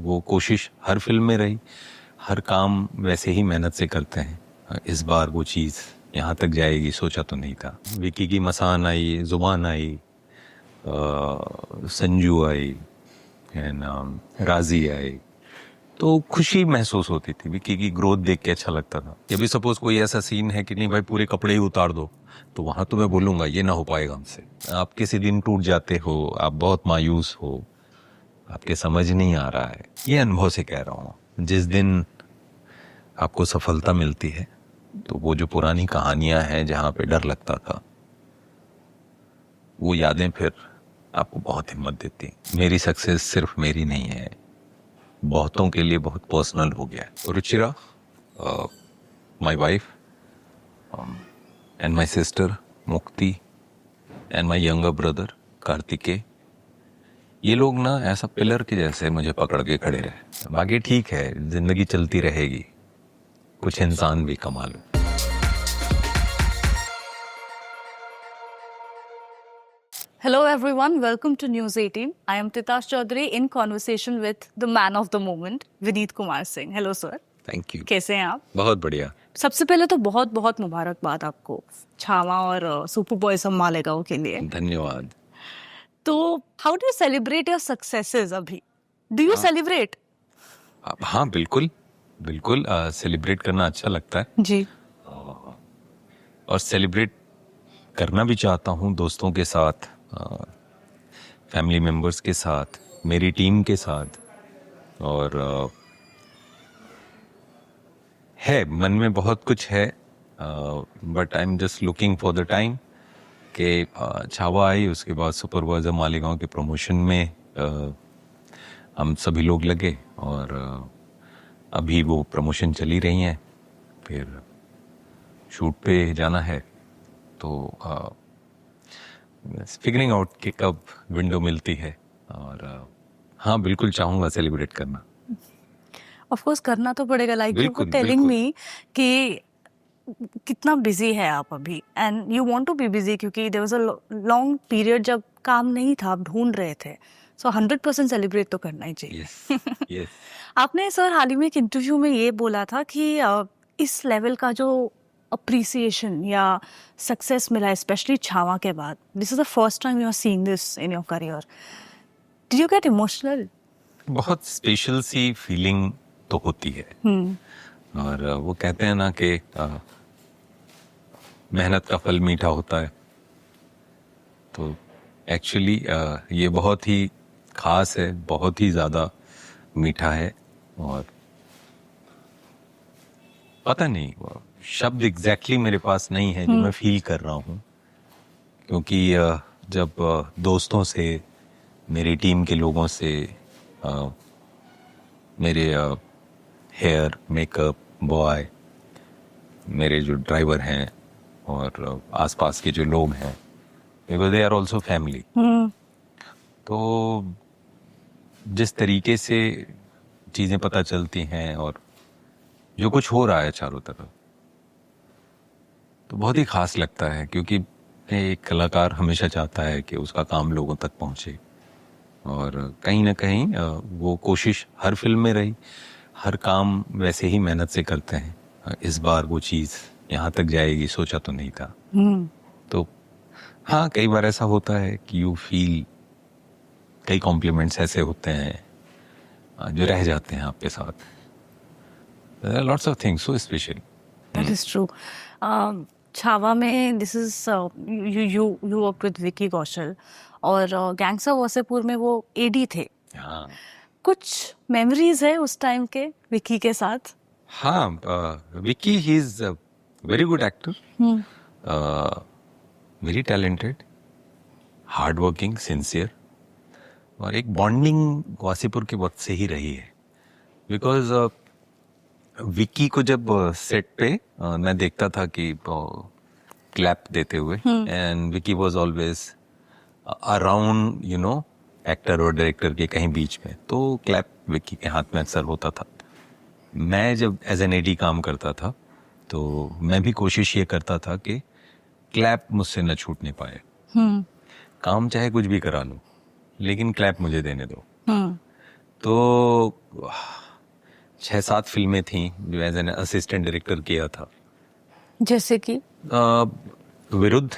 वो कोशिश हर फिल्म में रही, हर काम वैसे ही मेहनत से करते हैं। इस बार वो चीज़ यहाँ तक जाएगी सोचा तो नहीं था। विकी की मसान आई, जुबान आई, संजू आई, राजी आई, तो खुशी महसूस होती थी। विकी की ग्रोथ देख के अच्छा लगता था। जब भी सपोज कोई ऐसा सीन है कि नहीं भाई पूरे कपड़े ही उतार दो, तो वहां तो मैं बोलूंगा ये ना हो पाएगा हमसे। आप किसी दिन टूट जाते हो, आप बहुत मायूस हो, आपके समझ नहीं आ रहा है, ये अनुभव से कह रहा हूँ। जिस दिन आपको सफलता मिलती है तो वो जो पुरानी कहानियां हैं जहां पे डर लगता था, वो यादें फिर आपको बहुत हिम्मत देती। मेरी सक्सेस सिर्फ मेरी नहीं है, बहुतों के लिए बहुत पर्सनल हो गया है। Ruchira, my wife, and my sister Mukti, and my younger brother Kartikeya, ये लोग ना ऐसा पिलर के जैसे मुझे पकड़ के खड़े रहे। बाकी ठीक है, जिंदगी चलती रहेगी, कुछ इंसान भी कमाल हो। Hello everyone, welcome to News 18. I am Titash Chaudhary in conversation with the man of the moment, Vineet Kumar Singh. Hello sir. Thank you. कैसे हैं आप? बहुत बढ़िया। सबसे पहले तो बहुत बहुत मुबारकबाद आपको छावा और सुपर बॉयज मालेगांव के लिए। धन्यवाद। तो how do you celebrate your successes अभी? Do you celebrate? हाँ बिल्कुल बिल्कुल, सेलिब्रेट करना अच्छा लगता है जी। और सेलिब्रेट करना भी चाहता हूँ दोस्तों के साथ, फैमिली मेंबर्स के साथ, मेरी टीम के साथ। और है मन में बहुत कुछ है, but I am just looking for the time कि छावा आई, उसके बाद सुपरवाइजर मालेगांव के प्रमोशन में हम सभी लोग लगे और अभी वो प्रमोशन चली रही हैं, फिर शूट पे जाना है, तो फिगरिंग आउट कि कब विंडो मिलती है। और हाँ बिल्कुल चाहूँगा सेलिब्रेट करना। ऑफ कोर्स करना तो पड़ेगा। लाइक यू वर बिल्कुल, टेलिंग बिल्कुल। मी कि कितना बिजी है आप अभी, and you want to be busy क्योंकि there was a long period जब काम नहीं था, आप ढूंढ रहे थे। सो 100% सेलिब्रेट तो करना ही चाहिए। यस। आपने सर हाल ही में एक इंटरव्यू में ये बोला था कि इस लेवल का जो अप्रिसिएशन या सक्सेस मिला स्पेशली छावा के बाद, this is the first time you are seeing this in your career. Did you get emotional? बहुत स्पेशल सी फीलिंग तो होती है। और वो कहते हैं ना कि मेहनत का फल मीठा होता है, तो एक्चुअली ये बहुत ही खास है, बहुत ही ज़्यादा मीठा है। और पता नहीं, शब्द एग्जैक्टली मेरे पास नहीं है जो मैं फील कर रहा हूँ, क्योंकि जब दोस्तों से, मेरी टीम के लोगों से, मेरे हेयर मेकअप बॉय, मेरे जो ड्राइवर हैं और आसपास के जो लोग हैं, because they are also family, तो जिस तरीके से चीज़ें पता चलती हैं और जो कुछ हो रहा है चारों तरफ, तो बहुत ही खास लगता है। क्योंकि एक कलाकार हमेशा चाहता है कि उसका काम लोगों तक पहुंचे, और कहीं ना कहीं वो कोशिश हर फिल्म में रही, हर काम वैसे ही मेहनत से करते हैं। इस बार वो चीज़ यहाँ तक जाएगी सोचा तो नहीं था। तो हाँ, कई बार ऐसा होता है कि यू फील, कई कॉम्प्लीमेंट्स ऐसे होते हैं जो रह जाते हैं आपके साथ। Lots of things so special. That is true. Chhaava में this is you work with Vicky Kaushal, और गैंग्स्टर वासेपुर में वो एडी थे। हाँ, कुछ मेमोरीज है उस टाइम के विकी के साथ? हाँ, Vicky he is very good actor, very talented, hard working, sincere, और एक बॉन्डिंग वासीपुर के वक्त से ही रही है। बिकॉज विक्की को जब सेट पे मैं देखता था कि क्लैप देते हुए, and Vicky was always around actor और डायरेक्टर के कहीं बीच में, तो क्लैप विक्की के हाथ में अक्सर होता था। मैं जब एज एन एडी काम करता था तो मैं भी कोशिश ये करता था कि क्लैप मुझसे न छूटने पाए। काम चाहे कुछ भी करा लो, लेकिन क्लैप मुझे देने दो। तो 6-7 फिल्में थी जो एज एन असिस्टेंट डायरेक्टर किया था। जैसे कि विरुद्ध,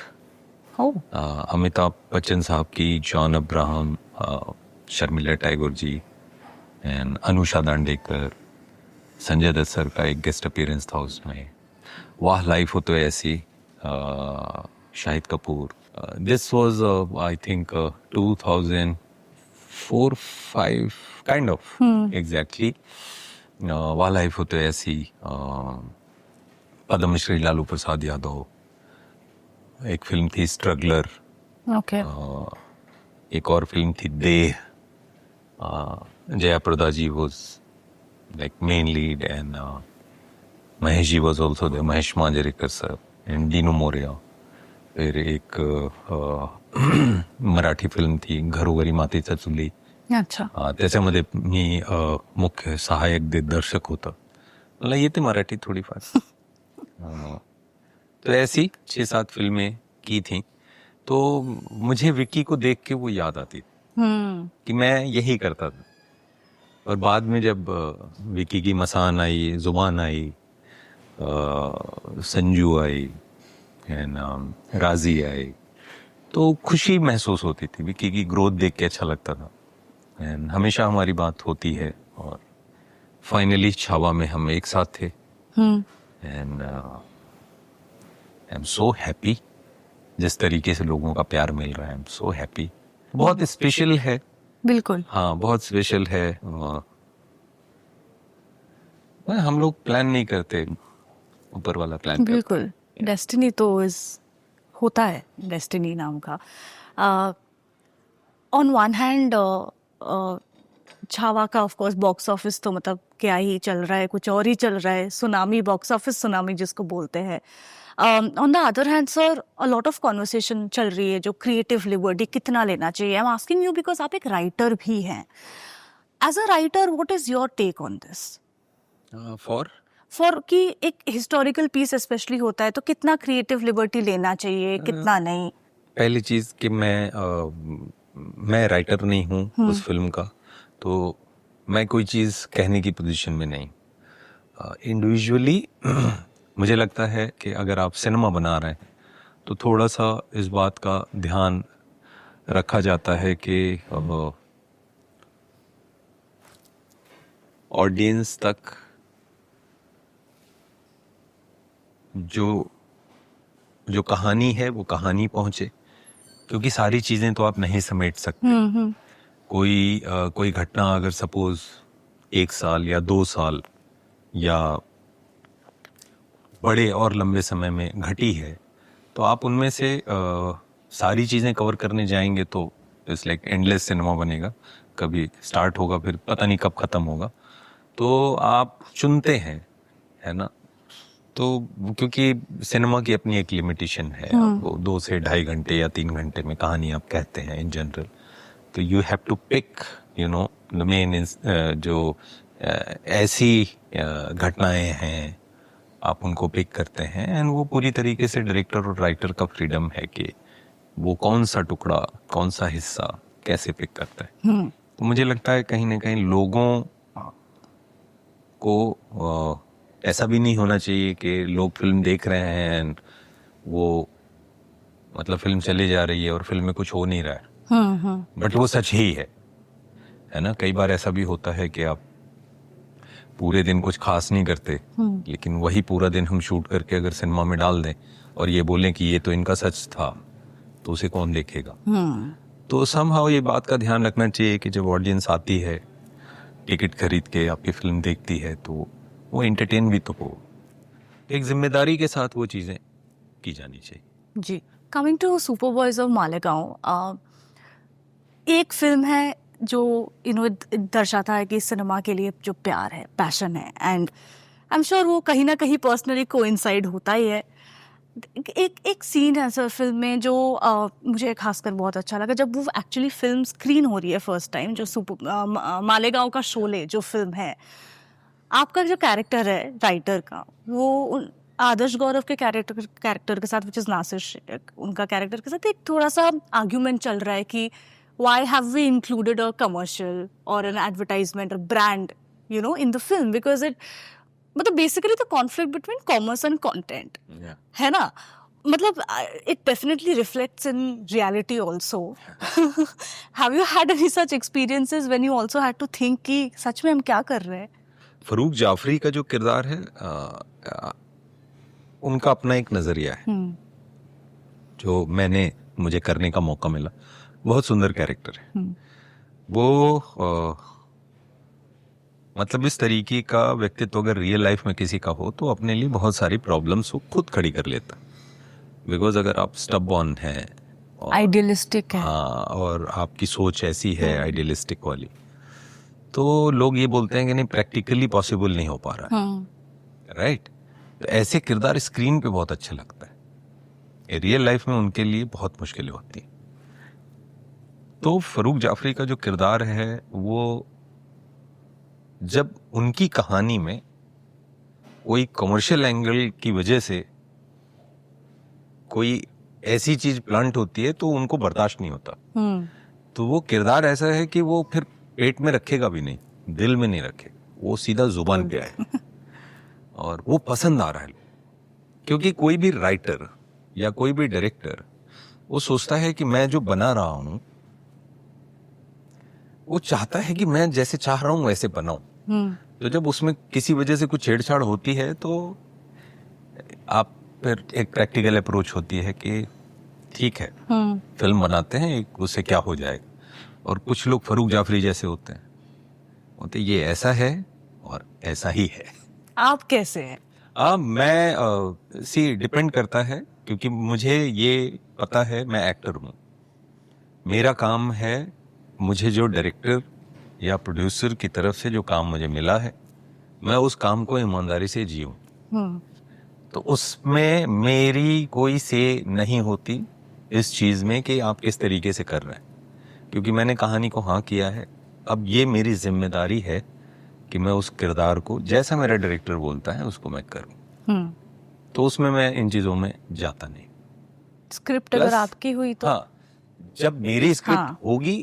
ओ अमिताभ बच्चन साहब की, जॉन अब्राहम, शर्मिला टैगोर जी एंड अनुषा दांडेकर, संजय दत्त सर का एक गेस्ट अपीयरेंस था उसमें। वाह लाइफ हो तो ऐसी, Shahid Kapoor. This was I think 2004-5 kind of exactly. वाह लाइफ हो तो ऐसी, पद्मश्री लालू प्रसाद यादव। एक फिल्म थी स्ट्रगलर, ओके एक और फिल्म थी Deh, Jaya Prada ji was like main lead and Mahesh ji was also there, Mahesh Manjrekar sir and Dinu Moriya. फिर एक मराठी फिल्म थी घरोघरी मातीचा चुली, अच्छा त्याच्यामध्ये मी मुख्य सहायक दिग्दर्शक होता। मला येते मराठी थोडीफार। तो ऐसी 6-7 फिल्में की थी। तो मुझे विक्की को देख के वो याद आती थी कि मैं यही करता था। और बाद में जब विक्की की मसान आई, जुबान आई, संजू आई एंड राजी आई, तो खुशी महसूस होती थी। विक्की की ग्रोथ देख के अच्छा लगता था एंड हमेशा हमारी बात होती है। और फाइनली छावा में हम एक साथ थे and I am so happy. जिस तरीके से लोगों का प्यार मिल रहा है, आई एम सो हैप्पी। बहुत स्पेशल है, बिल्कुल हाँ बहुत स्पेशल है। हम लोग प्लान नहीं करते, ऊपर वाला प्लान करता है। बिल्कुल डेस्टिनी तो इज होता है, डेस्टिनी नाम का। ऑन वन हैंड छावा का ऑफ कोर्स बॉक्स ऑफिस तो मतलब क्या ही चल रहा है, कुछ और ही चल रहा है, सुनामी, बॉक्स ऑफिस सुनामी जिसको बोलते हैं। On the other hand sir, a lot of conversation चल रही है जो क्रिएटिव लिबर्टी कितना लेना चाहिए। I am asking you because आप एक राइटर भी हैं। As a writer what is your take on this? For कि एक हिस्टोरिकल पीस स्पेशली होता है तो कितना क्रिएटिव लिबर्टी लेना चाहिए, कितना नहीं? पहली चीज कि मैं राइटर नहीं हूँ उस फिल्म का, तो मैं कोई चीज कहने की पोजीशन में नहीं। इंडिविजुअली मुझे लगता है कि अगर आप सिनेमा बना रहे हैं तो थोड़ा सा इस बात का ध्यान रखा जाता है कि ऑडियंस तक जो कहानी है वो कहानी पहुंचे, क्योंकि सारी चीजें तो आप नहीं समेट सकते। कोई घटना अगर सपोज 1 साल या 2 साल या बड़े और लंबे समय में घटी है, तो आप उनमें से सारी चीजें कवर करने जाएंगे तो इट्स लाइक एंडलेस सिनेमा बनेगा। कभी स्टार्ट होगा फिर पता नहीं कब खत्म होगा। तो आप चुनते हैं, है ना। तो क्योंकि सिनेमा की अपनी एक लिमिटेशन है, वो 2 से 2.5 घंटे या 3 घंटे में कहानी आप कहते हैं इन जनरल। तो you have to pick you know the main, जो ऐसी घटनाएं हैं आप उनको पिक करते हैं एंड वो पूरी तरीके से डायरेक्टर और राइटर का फ्रीडम है कि वो कौन सा टुकड़ा, कौन सा हिस्सा कैसे पिक करता है। तो मुझे लगता है कहीं ना कहीं लोगों को ऐसा भी नहीं होना चाहिए कि लोग फिल्म देख रहे हैं एंड वो मतलब फिल्म चली जा रही है और फिल्म में कुछ हो नहीं रहा है, बट वो सच ही है ना। कई बार ऐसा भी होता है कि आप पूरे दिन कुछ खास नहीं करते, लेकिन वही पूरा दिन हम शूट करके अगर सिनेमा में डाल दें और ये बोलें कि ये तो इनका सच था, तो उसे कौन देखेगा। तो समहाउ ये बात का ध्यान रखना चाहिए कि जब ऑडियंस आती है टिकट खरीद के आपकी फिल्म देखती है तो वो एंटरटेन भी तो हो। एक जिम्मेदारी के साथ वो चीजें की जानी चाहिए। जी, coming to super boys of Malegaon, एक फिल्म है जो दर्शाता है कि सिनेमा के लिए जो प्यार है, पैशन है, एंड आई एम श्योर वो कहीं ना कहीं पर्सनली कोइंसाइड होता ही है। एक सीन है सर फिल्म में जो मुझे खासकर बहुत अच्छा लगा, जब वो एक्चुअली फिल्म स्क्रीन हो रही है फर्स्ट टाइम, जो मालेगांव का शोले जो फिल्म है, आपका जो कैरेक्टर है राइटर का, वो आदर्श गौरव के कैरेक्टर के साथ, विच इज नासिर शेख, उनका कैरेक्टर के साथ एक थोड़ा सा आर्ग्यूमेंट चल रहा है कि why have we included a commercial or an advertisement or brand, you know, in the film? Because it, मतलब basically the conflict between commerce and content, Yeah. है ना? मतलब it definitely reflects in reality also. Have you had any such experiences when you also had to think कि सच में हम क्या कर रहे हैं? फरूक जाफरी का जो किरदार है उनका अपना एक नजरिया है जो मुझे करने का मौका मिला। बहुत सुंदर कैरेक्टर है वो। मतलब इस तरीके का व्यक्तित्व अगर रियल लाइफ में किसी का हो तो अपने लिए बहुत सारी प्रॉब्लम्स वो खुद खड़ी कर लेता। बिकॉज अगर आप स्टब ऑन है, आइडियलिस्टिक है, हाँ, और आपकी सोच ऐसी है आइडियलिस्टिक वाली, तो लोग ये बोलते हैं कि नहीं, प्रैक्टिकली पॉसिबल नहीं हो पा रहा है, राइट? तो ऐसे किरदार स्क्रीन पे बहुत अच्छे लगता है, रियल लाइफ में उनके लिए बहुत मुश्किलें होती हैं। तो फरूक जाफरी का जो किरदार है वो, जब उनकी कहानी में कोई कमर्शियल एंगल की वजह से कोई ऐसी चीज प्लांट होती है तो उनको बर्दाश्त नहीं होता। तो वो किरदार ऐसा है कि वो फिर पेट में रखेगा भी नहीं, दिल में नहीं रखे, वो सीधा जुबान पे आए और वो पसंद आ रहा है। क्योंकि कोई भी राइटर या कोई भी डायरेक्टर वो सोचता है कि मैं जो बना रहा हूं वो चाहता है कि मैं जैसे चाह रहा हूं वैसे बनाऊं। तो जब उसमें किसी वजह से कुछ छेड़छाड़ होती है तो आप फिर एक प्रैक्टिकल अप्रोच होती है कि ठीक है, फिल्म बनाते हैं, उससे क्या हो जाएगा। और कुछ लोग फरूक जाफरी जैसे होते हैं, बोलते ये ऐसा है और ऐसा ही है। आप कैसे हैं? मैं डिपेंड करता है, क्योंकि मुझे ये पता है मैं एक्टर हूँ। मेरा काम है, मुझे जो डायरेक्टर या प्रोड्यूसर की तरफ से जो काम मुझे मिला है मैं उस काम को ईमानदारी से जीऊं। तो उसमें मेरी कोई से नहीं होती इस चीज में कि आप किस तरीके से कर रहे हैं, क्योंकि मैंने कहानी को हाँ किया है। अब ये मेरी जिम्मेदारी है कि मैं उस किरदार को जैसा मेरा डायरेक्टर बोलता है उसको मैं करूं। तो उसमें मैं इन चीजों में जाता नहीं। स्क्रिप्ट अगर आपकी हुई तो हाँ, जब मेरी स्क्रिप्ट होगी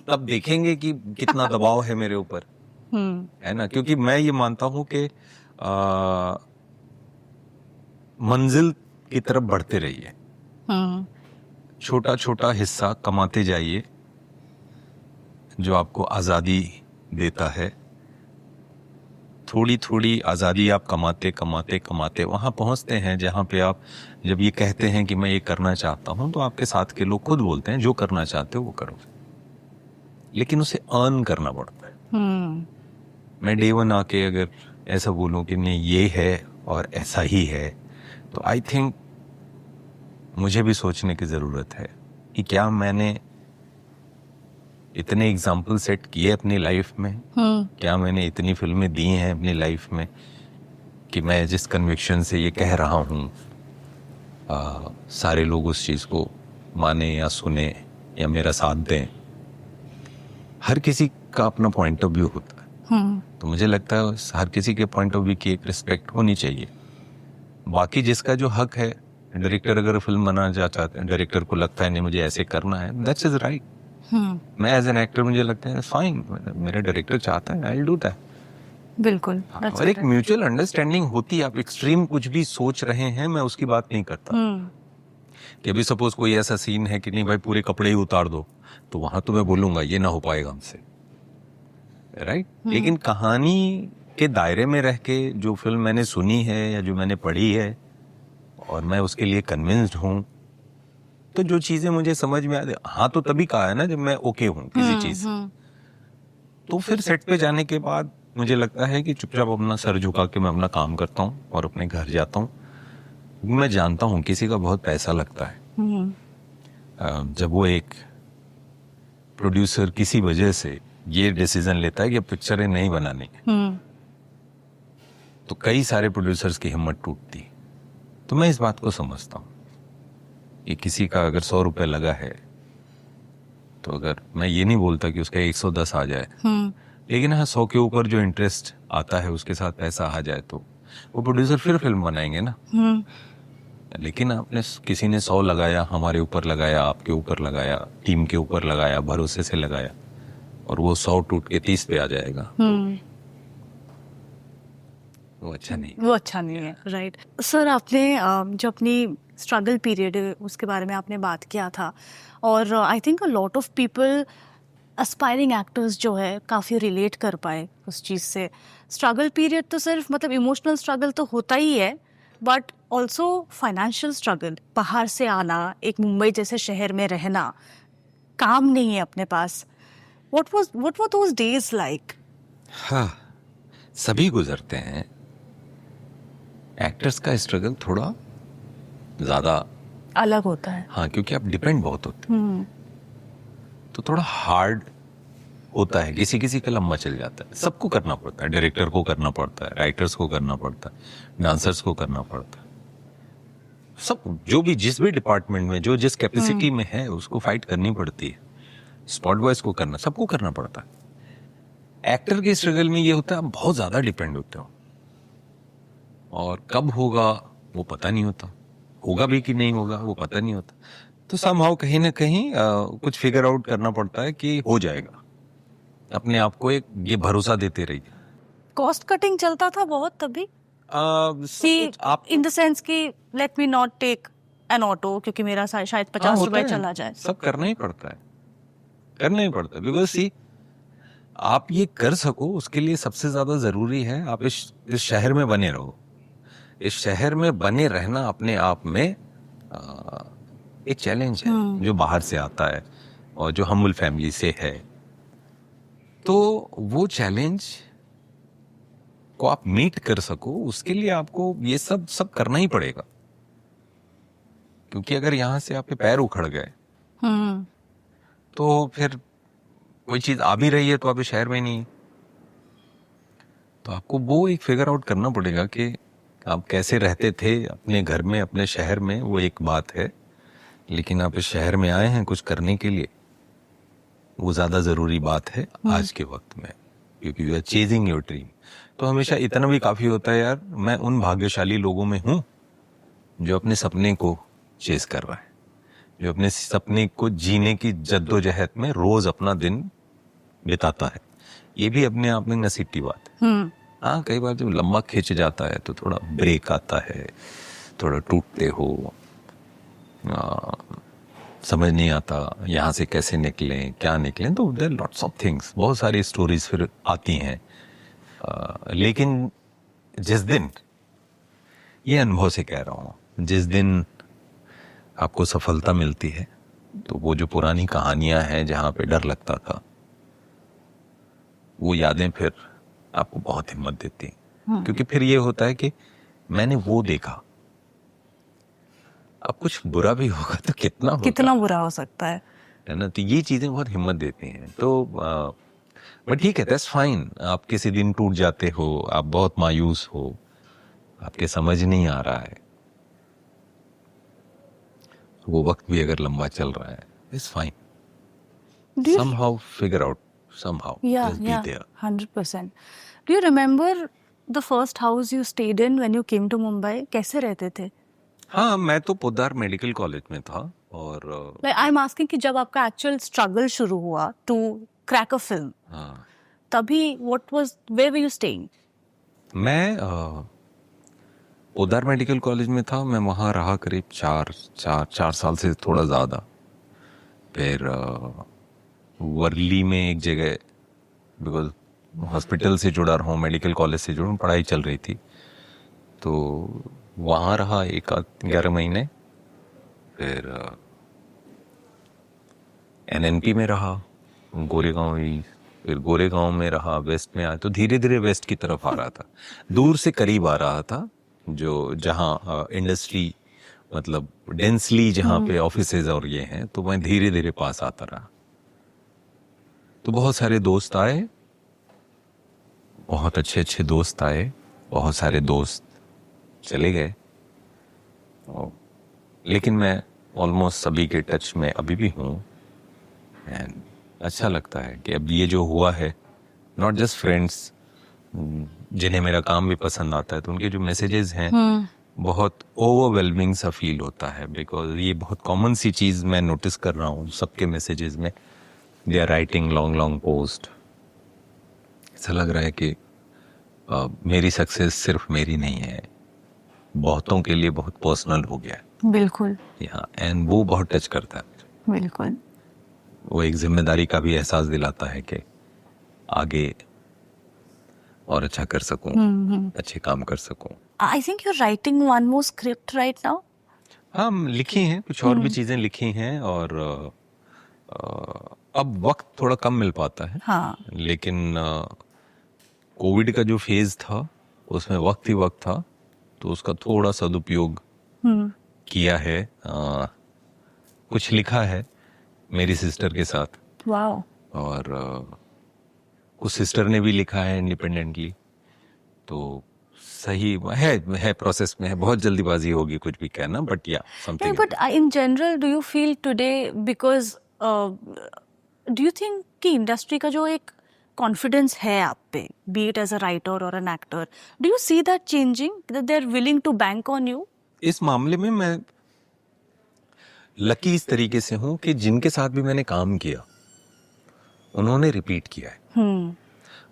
तब देखेंगे कि कितना दबाव है मेरे ऊपर, है ना? क्योंकि मैं ये मानता हूं कि मंजिल की तरफ बढ़ते रहिए, छोटा छोटा हिस्सा कमाते जाइए जो आपको आजादी देता है। थोड़ी थोड़ी आजादी आप कमाते कमाते कमाते वहां पहुंचते हैं जहां पे आप जब ये कहते हैं कि मैं ये करना चाहता हूं, तो आपके साथ के लोग खुद बोलते हैं जो करना चाहते हो वो करो, लेकिन उसे अर्न करना पड़ता है। मैं डे वन आके अगर ऐसा बोलूं कि नहीं ये है और ऐसा ही है, तो आई थिंक मुझे भी सोचने की जरूरत है कि क्या मैंने इतने एग्जाम्पल सेट किए अपनी लाइफ में, क्या मैंने इतनी फिल्में दी हैं अपनी लाइफ में कि मैं जिस कन्विक्शन से ये कह रहा हूँ सारे लोग उस चीज को माने या सुने या मेरा साथ दें। हर किसी का अपना पॉइंट ऑफ व्यू होता है, तो मुझे लगता है हर किसी के पॉइंट ऑफ व्यू की एक रिस्पेक्ट होनी चाहिए। बाकी जिसका जो हक है, डायरेक्टर अगर फिल्म बनाना चाहता है, डायरेक्टर को लगता है नहीं मुझे ऐसे करना है, दैट्स इज राइट। मैं एज एन एक्टर मुझे लगता है फाइन, मेरा डायरेक्टर चाहता है, आई विल डू दैट। बिल्कुल। और एक म्यूचुअल अंडरस्टैंडिंग होती है। आप एक्सट्रीम कुछ भी सोच रहे हैं, मैं उसकी बात नहीं करता कि अभी सपोज कोई ऐसा सीन है कि नहीं भाई पूरे कपड़े ही उतार दो, तो वहां तो मैं बोलूंगा ये ना हो पाएगा हमसे, राइट? लेकिन कहानी के दायरे में रह के जो फिल्म मैंने सुनी है या जो मैंने पढ़ी है और मैं उसके लिए कन्विंस्ड हूं, तो जो चीजें मुझे समझ में आती, हाँ तो तभी कहा है ना जब मैं ओके हूं किसी चीज से। तो फिर सेट पे जाने के बाद मुझे लगता है कि चुपचाप अपना सर झुका के मैं अपना काम करता हूँ और अपने घर जाता हूँ। मैं जानता हूँ किसी का बहुत पैसा लगता है जब वो एक प्रोड्यूसर किसी वजह से ये डिसीजन लेता है कि पिक्चरें नहीं बनानी, तो कई सारे प्रोड्यूसर्स की हिम्मत टूटती। तो मैं इस बात को समझता हूँ कि किसी का अगर 100 रुपए लगा है, तो अगर मैं ये नहीं बोलता कि उसका 110 आ जाए, लेकिन हाँ 100 के ऊपर जो इंटरेस्ट आता है उसके साथ पैसा आ जाए, तो वो प्रोड्यूसर फिर फिल्म बनाएंगे ना। लेकिन आपने किसी ने 100 लगाया, हमारे ऊपर लगाया, आपके ऊपर लगाया, टीम के ऊपर लगाया, भरोसे से लगाया, और वो 100 टूट के 30 पे आ जाएगा, वो अच्छा नहीं। वो अच्छा नहीं है, राइट। सर आपने जो अपनी स्ट्रगल पीरियड है उसके बारे में आपने बात किया था, और I think a lot of people aspiring actors जो है काफ़ी रिलेट कर पाए उस चीज़ से। स्ट्रगल पीरियड तो सिर्फ मतलब इमोशनल स्ट्रगल तो होता ही है, बट ऑल्सो फाइनेंशियल स्ट्रगल, बाहर से आना, एक मुंबई जैसे शहर में रहना, काम नहीं है अपने पास। What were those days like? हाँ, सभी गुजरते हैं। एक्टर्स का स्ट्रगल थोड़ा ज्यादा अलग होता है। हाँ, क्योंकि आप डिपेंड बहुत होते हैं, तो थोड़ा हार्ड होता है। किसी किसी का लंबा चल जाता है, सबको करना पड़ता है, डायरेक्टर को करना पड़ता है, राइटर्स को करना पड़ता है, डांसर्स को करना पड़ता है, सब जो भी जिस भी डिपार्टमेंट में जो जिस कैपेसिटी में है उसको फाइट करनी पड़ती है। स्पॉट बॉयज को करना, सबको करना पड़ता है। एक्टर के स्ट्रगल में ये होता है, आप बहुत ज्यादा डिपेंड होते हो, और कब होगा वो पता नहीं होता, होगा भी कि नहीं होगा वो पता नहीं होता। तो समहाउ कहीं ना कहीं कुछ फिगर आउट करना पड़ता है कि हो जाएगा। अपने आप को एक ये भरोसा देते रहिए। कॉस्ट कटिंग चलता था बहुत तभी कि आप इन द सेंस कि let me not take an auto क्योंकि मेरा शायद 50 रुपए चला जाए। सब करना ही पड़ता है, करना ही पड़ता है, बिकॉज सी आप ये कर सको उसके लिए सबसे ज्यादा जरूरी है आप इस शहर में बने रहो। इस शहर में बने रहना अपने आप में एक चैलेंज है जो बाहर से आता है और जो हम्बल फैमिली से है। तो वो चैलेंज को आप मीट कर सको उसके लिए आपको ये सब करना ही पड़ेगा, क्योंकि अगर यहां से आपके पैर उखड़ गए तो फिर कोई चीज आ भी रही है तो आप इस शहर में नहीं, तो आपको वो एक फिगर आउट करना पड़ेगा कि आप कैसे रहते थे अपने घर में, अपने शहर में, वो एक बात है, लेकिन आप इस शहर में आए हैं कुछ करने के लिए, वो ज्यादा जरूरी बात है आज के वक्त में, क्योंकि you are chasing your dream. तो हमेशा इतना भी काफी होता है यार, मैं उन भाग्यशाली लोगों में हूं जो अपने सपने को चेज कर रहा है, जो अपने सपने को जीने की जद्दोजहद में रोज अपना दिन बिताता है। ये भी अपने आप में नसीब की बात है। हाँ, कई बार जब लंबा खिंच जाता है तो थोड़ा ब्रेक आता है, थोड़ा टूटते हो, समझ नहीं आता यहाँ से कैसे निकलें, क्या निकलें, तो देयर लॉट्स ऑफ थिंग्स, बहुत सारी स्टोरीज फिर आती हैं। लेकिन जिस दिन, ये अनुभव से कह रहा हूँ, जिस दिन आपको सफलता मिलती है तो वो जो पुरानी कहानियां हैं जहां पे डर लगता था, वो यादें फिर आपको बहुत हिम्मत देती हैं। क्योंकि फिर ये होता है कि मैंने वो देखा, अब कुछ बुरा भी होगा तो कितना बुरा हो सकता है ना। तो ये चीजें बहुत हिम्मत देती हैं। तो बट ठीक है, दैट्स फाइन। आप किसी दिन टूट जाते हो, आप बहुत मायूस हो, आपके समझ नहीं आ रहा है, वो वक्त भी अगर लंबा चल रहा है, it's fine. somehow figure out, somehow just be there. 100%. Do you remember the first house you stayed in when you came to Mumbai? कैसे रहते थे? हाँ, मैं तो पोद्दार मेडिकल कॉलेज में था, और आई एम आस्किंग कि जब आपका एक्चुअल स्ट्रगल शुरू हुआ टू क्रैक अ फिल्म, हाँ, तभी where were you staying? मैं पोद्दार मेडिकल कॉलेज में था। मैं वहाँ रहा करीब चार साल से थोड़ा ज़्यादा। फिर वर्ली में एक जगह, बिकॉज हॉस्पिटल से जुड़ा रहा हूँ, मेडिकल कॉलेज से जुड़ा हूँ, पढ़ाई चल रही थी, तो वहाँ रहा 11 महीने। फिर एनएनपी में रहा, गोरेगांव ही, फिर गोरेगांव में रहा, वेस्ट में आया, तो धीरे धीरे वेस्ट की तरफ आ रहा था, दूर से करीब आ रहा था, जो जहाँ इंडस्ट्री मतलब डेंसली जहाँ पे ऑफिसेज और ये हैं, तो मैं धीरे धीरे पास आता रहा। तो बहुत सारे दोस्त आए, बहुत अच्छे अच्छे दोस्त आए, बहुत सारे दोस्त चले गए, लेकिन मैं ऑलमोस्ट सभी के टच में अभी भी हूँ। एंड अच्छा लगता है कि अब ये जो हुआ है, नॉट जस्ट फ्रेंड्स जिन्हें मेरा काम भी पसंद आता है, तो उनके जो मैसेजेस हैं बहुत ओवरवेलमिंग सा फील होता है, बिकॉज ये बहुत कॉमन सी चीज़ मैं नोटिस कर रहा हूँ सबके मैसेजेस में. They are writing long long post. ऐसा लग रहा है कि मेरी सक्सेस सिर्फ मेरी नहीं है, बहुतों के लिए बहुत पर्सनल हो गया है. बिल्कुल. यहाँ एंड वो बहुत टच करता है. बिल्कुल. वो एक जिम्मेदारी का भी एहसास दिलाता है कि आगे और अच्छा कर सकूं, अच्छे काम कर सकूं. I think you're writing one more script right now. हम लिखी हैं, कुछ और भी चीजें लिखी हैं, और अब वक्त थोड़ा कम मिल पाता है. हाँ. लेकिन कोविड का जो फेज था उसमें वक्त ही वक्त था, तो उसका थोड़ा सदुपयोग किया है. कुछ लिखा है मेरी सिस्टर के साथ. वाओ. और कुछ सिस्टर ने भी लिखा है इंडिपेंडेंटली. तो सही है प्रोसेस में है. बहुत जल्दीबाजी होगी कुछ भी कहना, बट या something. But in general, do you feel today, because do you think कि इंडस्ट्री का जो एक कॉन्फिडेंस है आप पे, be it as a writer or an actor, do you see that changing, that they're willing to bank on you? इस मामले में मैं लकी इस तरीके से हूं कि जिनके साथ भी मैंने काम किया उन्होंने रिपीट किया है.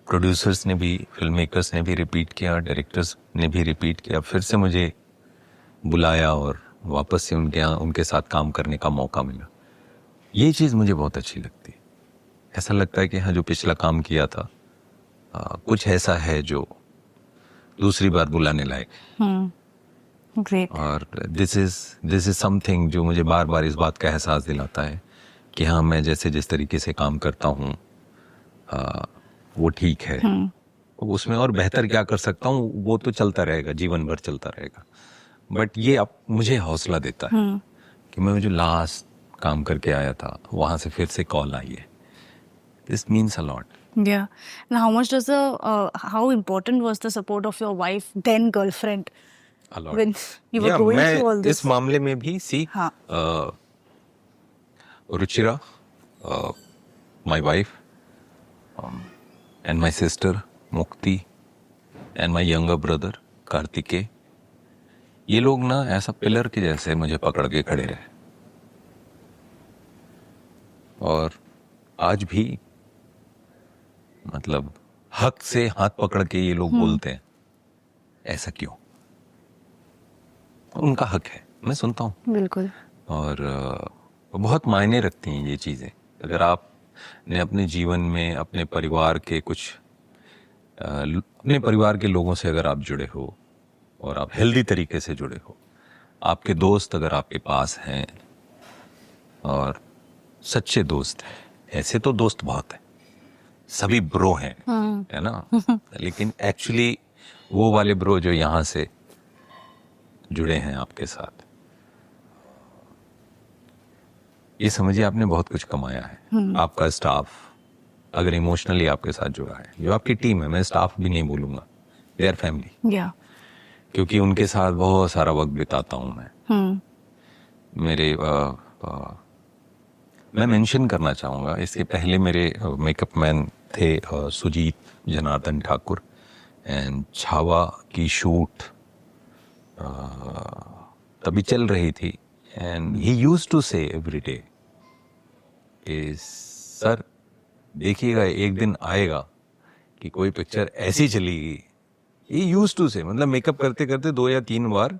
प्रोड्यूसर्स ने भी, फिल्म मेकर्स ने भी रिपीट किया, डायरेक्टर्स ने भी रिपीट किया. फिर से मुझे बुलाया और वापस से उनके साथ काम करने का मौका मिला. ये चीज़ मुझे बहुत अच्छी लगती है. ऐसा लगता है कि हाँ, जो पिछला काम किया था कुछ ऐसा है जो दूसरी बार बुलाने लायक. Great. और दिस इज समथिंग जो मुझे बार बार इस बात का एहसास दिलाता है कि हाँ, मैं जिस तरीके से काम करता हूँ वो ठीक है. उसमें और बेहतर क्या कर सकता हूँ वो तो चलता रहेगा, जीवन भर चलता रहेगा. बट ये अब मुझे हौसला देता है कि मैं जो लास्ट काम करके आया था वहां से फिर से कॉल आई है. This means a lot. Yeah. And how important was the support of your wife, then girlfriend, A lot. when you were going मैं through all this? इस मामले में भी हाँ. Ruchira, my wife, and my sister Mukti, and my younger brother Kartikeya, ये लोग ना ऐसा पिलर के जैसे मुझे पकड़ के खड़े रहे. और आज भी मतलब हक से हाथ पकड़ के ये लोग बोलते हैं, ऐसा क्यों? उनका हक है, मैं सुनता हूँ. बिल्कुल. और बहुत मायने रखती हैं ये चीज़ें. अगर आपने अपने जीवन में अपने परिवार के अपने परिवार के लोगों से अगर आप जुड़े हो और आप हेल्दी तरीके से जुड़े हो, आपके दोस्त अगर आपके पास हैं और सच्चे दोस्त हैं, ऐसे तो दोस्त बहुत हैं, सभी ब्रो हैं, है ना. लेकिन एक्चुअली वो वाले ब्रो जो यहाँ से जुड़े हैं आपके साथ, ये समझिए आपने बहुत कुछ कमाया है. आपका स्टाफ अगर इमोशनली आपके साथ जुड़ा है, जो आपकी टीम है, मैं स्टाफ भी नहीं बोलूंगा, दे आर फैमिली. Yeah. क्योंकि उनके साथ बहुत सारा वक्त बिताता हूं मैं. मेरे मैं मेंशन करना चाहूँगा, इससे पहले मेरे मेकअप मैन थे सुजीत जनार्दन ठाकुर. एंड छावा की शूट तभी चल रही थी. एंड ही यूज्ड टू से एवरी डे, सर देखिएगा एक दिन आएगा कि कोई पिक्चर ऐसी चलेगी. ही यूज्ड टू से, मतलब मेकअप करते करते 2 या 3 बार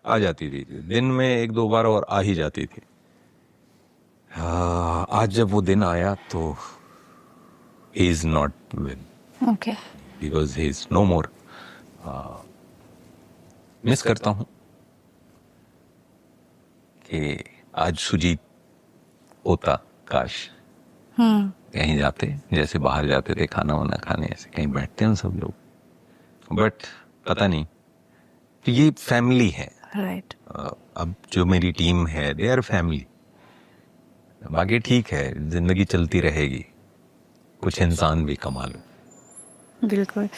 आ जाती थी, दिन में 1-2 बार और आ ही जाती थी. आज जब वो दिन आया तो he is not well. Okay. Because he is no more. Miss करता हूँ कि आज सुजीत होता, काश कहीं जाते, जैसे बाहर जाते थे खाना वाना खाने, ऐसे कहीं बैठते हैं सब लोग. बट पता नहीं, तो ये फैमिली है. Right. अब जो मेरी टीम है, दे आर फैमिली. बाकी ठीक है, जिंदगी चलती रहेगी, कुछ इंसान भी कमा लो. बिल्कुल.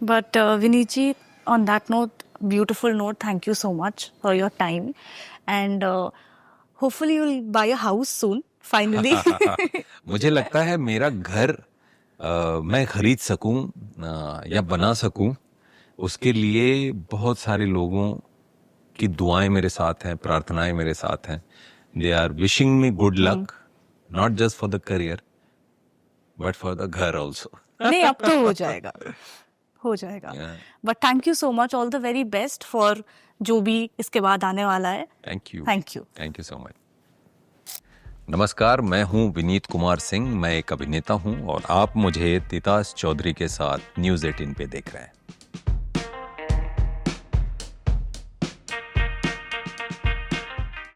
But Vineet ji, on that note, beautiful note, thank you so much for your time, and hopefully you'll buy a house soon, finally. मुझे लगता है मेरा घर मैं खरीद सकूं या बना सकूं, उसके लिए बहुत सारे लोगों की दुआएं मेरे साथ हैं, प्रार्थनाएं मेरे साथ हैं. They are wishing me good luck, not just for the career but for the ghar also. नहीं, अब तो हो जाएगा, हो जाएगा. Yeah. But thank you so much, all the very best for जो भी इसके बाद आने वाला है. Thank you. Thank you. Thank you so much. नमस्कार, मैं हूं विनीत कुमार सिंह. मैं एक अभिनेता हूं और आप मुझे तितास चौधरी के साथ न्यूज़ 18 पे देख रहे हैं.